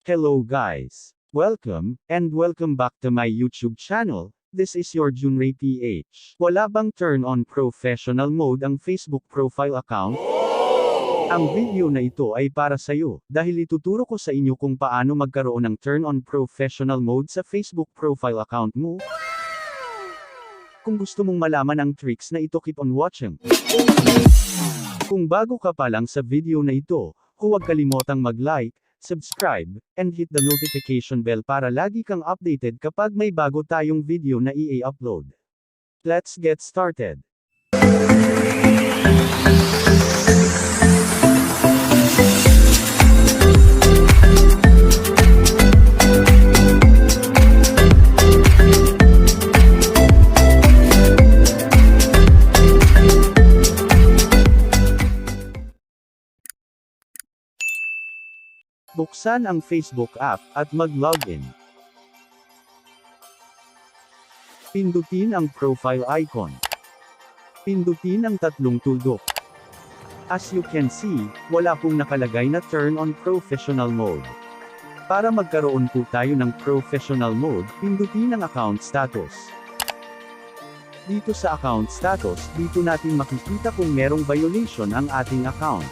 Hello guys. Welcome back to my YouTube channel. This is your Junray PH. Wala bang turn on professional mode ang Facebook profile account? Ang video na ito ay para sa'yo, dahil ituturo ko sa inyo kung paano magkaroon ng turn on professional mode sa Facebook profile account mo. Kung gusto mong malaman ang tricks na ito, keep on watching. Kung bago ka pa lang sa video na ito, huwag kalimotang mag-like, subscribe, and hit the notification bell para lagi kang updated kapag may bago tayong video na i-upload. Let's get started. Buksan ang Facebook app at mag-login. Pindutin ang profile icon. Pindutin ang tatlong tuldok. As you can see, wala pong nakalagay na turn on professional mode. Para magkaroon po tayo ng professional mode, pindutin ang account status. Dito sa account status, dito natin makikita kung merong violation ang ating account.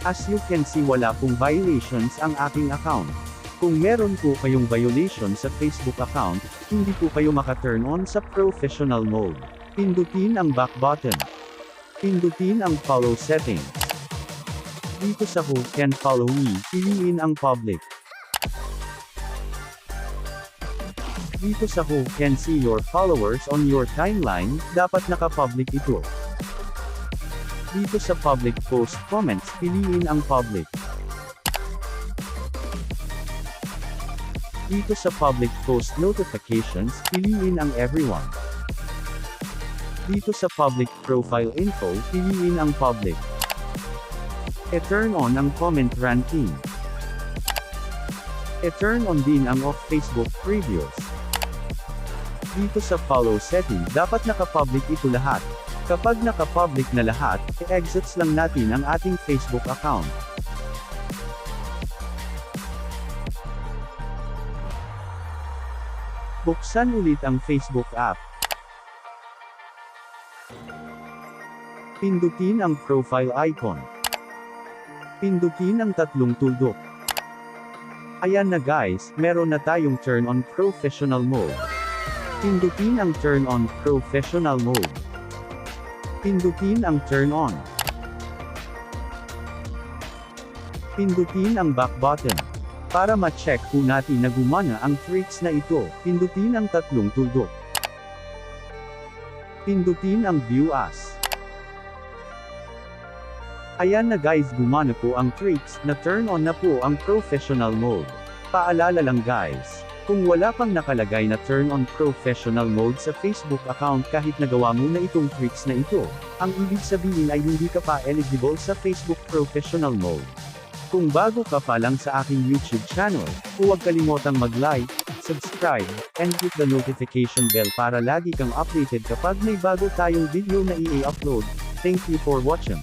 As you can see, wala pong violations ang aking account. Kung meron po kayong violation sa Facebook account, hindi po kayo maka-turn on sa professional mode. Pindutin ang back button. Pindutin ang follow settings. Dito sa Who Can Follow Me, piliin ang public. Dito sa Who Can See Your Followers on Your Timeline, dapat naka-public ito. Dito sa Public Post Comments, piliin ang Public. Dito sa Public Post Notifications, piliin ang Everyone. Dito sa Public Profile Info, piliin ang Public. I-turn on ang Comment Ranking. I-turn on din ang Off Facebook Previews. Dito sa Follow Setting, dapat naka-public ito lahat. Kapag naka-public na lahat, i-exits lang natin ang ating Facebook account. Buksan ulit ang Facebook app. Pindutin ang profile icon. Pindutin ang tatlong tuldok. Ayan na guys, meron na tayong turn on professional mode. Pindutin ang turn on professional mode. Pindutin ang turn on. Pindutin ang back button. Para ma-check po natin na gumana ang tricks na ito, pindutin ang tatlong tuldok. Pindutin ang view as. Ayan na guys, gumana po ang tricks, na turn on na po ang professional mode. Paalala lang guys, kung wala pang nakalagay na turn on professional mode sa Facebook account kahit nagawa mo na itong tricks na ito, ang ibig sabihin ay hindi ka pa eligible sa Facebook professional mode. Kung bago ka pa lang sa aking YouTube channel, huwag kalimotang mag-like, subscribe, and hit the notification bell para lagi kang updated kapag may bago tayong video na i-upload. Thank you for watching.